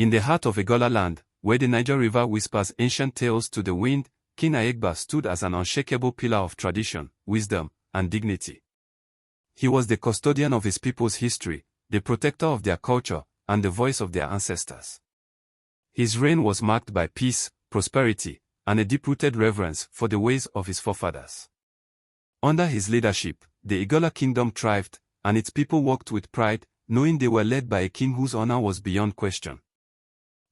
In the heart of Igala land, where the Niger River whispers ancient tales to the wind, King Ayegba stood as an unshakable pillar of tradition, wisdom, and dignity. He was the custodian of his people's history, the protector of their culture, and the voice of their ancestors. His reign was marked by peace, prosperity, and a deep-rooted reverence for the ways of his forefathers. Under his leadership, the Igala kingdom thrived, and its people walked with pride, knowing they were led by a king whose honor was beyond question.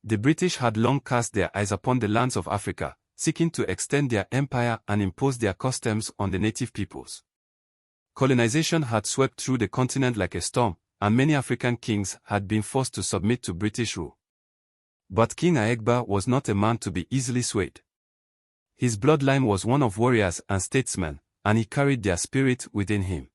The British had long cast their eyes upon the lands of Africa, seeking to extend their empire and impose their customs on the native peoples. Colonization had swept through the continent like a storm, and many African kings had been forced to submit to British rule. But King Ayegba was not a man to be easily swayed. His bloodline was one of warriors and statesmen, and he carried their spirit within him.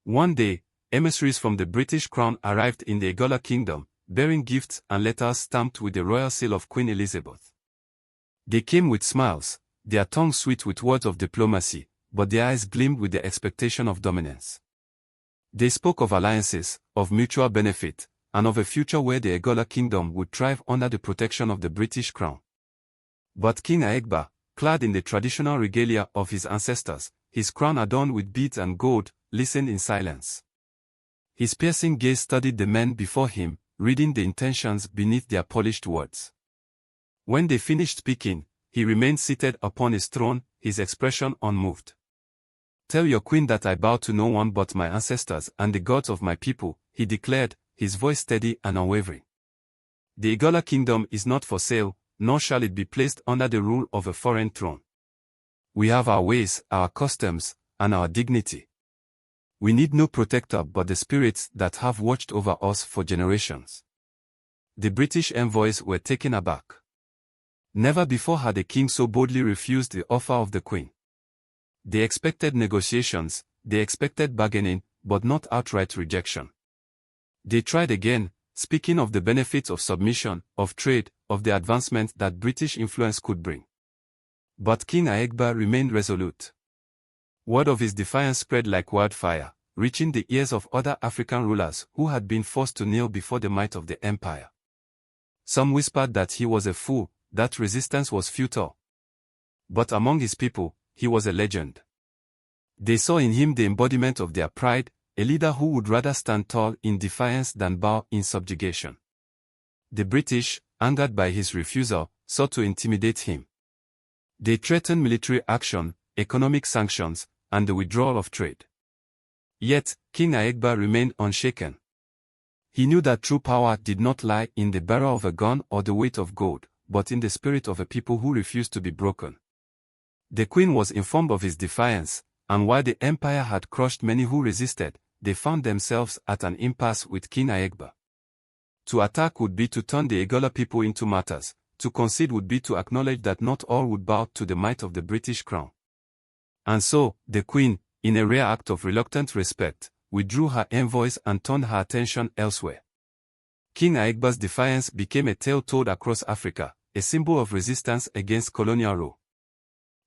One day, emissaries from the British crown arrived in the Igala kingdom, bearing gifts and letters stamped with the royal seal of Queen Elizabeth. They came with smiles, their tongues sweet with words of diplomacy, but their eyes gleamed with the expectation of dominance. They spoke of alliances, of mutual benefit, and of a future where the Igala kingdom would thrive under the protection of the British crown. But King Ayegba, clad in the traditional regalia of his ancestors, his crown adorned with beads and gold, listened in silence. His piercing gaze studied the men before him, reading the intentions beneath their polished words. When they finished speaking, he remained seated upon his throne, his expression unmoved. "Tell your queen that I bow to no one but my ancestors and the gods of my people," he declared, his voice steady and unwavering. "The Igala kingdom is not for sale, nor shall it be placed under the rule of a foreign throne. We have our ways, our customs, and our dignity. We need no protector but the spirits that have watched over us for generations." The British envoys were taken aback. Never before had a king so boldly refused the offer of the queen. They expected negotiations, they expected bargaining, but not outright rejection. They tried again, speaking of the benefits of submission, of trade, of the advancement that British influence could bring. But King Ayegba remained resolute. Word of his defiance spread like wildfire, reaching the ears of other African rulers who had been forced to kneel before the might of the empire. Some whispered that he was a fool, that resistance was futile. But among his people, he was a legend. They saw in him the embodiment of their pride, a leader who would rather stand tall in defiance than bow in subjugation. The British, angered by his refusal, sought to intimidate him. They threatened military action, economic sanctions, and the withdrawal of trade. Yet, King Ayegba remained unshaken. He knew that true power did not lie in the barrel of a gun or the weight of gold, but in the spirit of a people who refused to be broken. The queen was informed of his defiance, and while the empire had crushed many who resisted, they found themselves at an impasse with King Ayegba. To attack would be to turn the Igala people into martyrs, to concede would be to acknowledge that not all would bow to the might of the British crown. And so, the queen, in a rare act of reluctant respect, withdrew her envoys and turned her attention elsewhere. King Ayegba's defiance became a tale told across Africa, a symbol of resistance against colonial rule.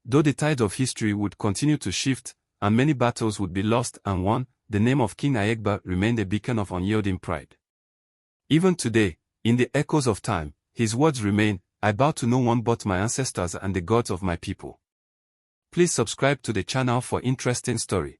Though the tide of history would continue to shift, and many battles would be lost and won, the name of King Ayegba remained a beacon of unyielding pride. Even today, in the echoes of time, his words remain, "I bow to no one but my ancestors and the gods of my people." Please subscribe to the channel for interesting story.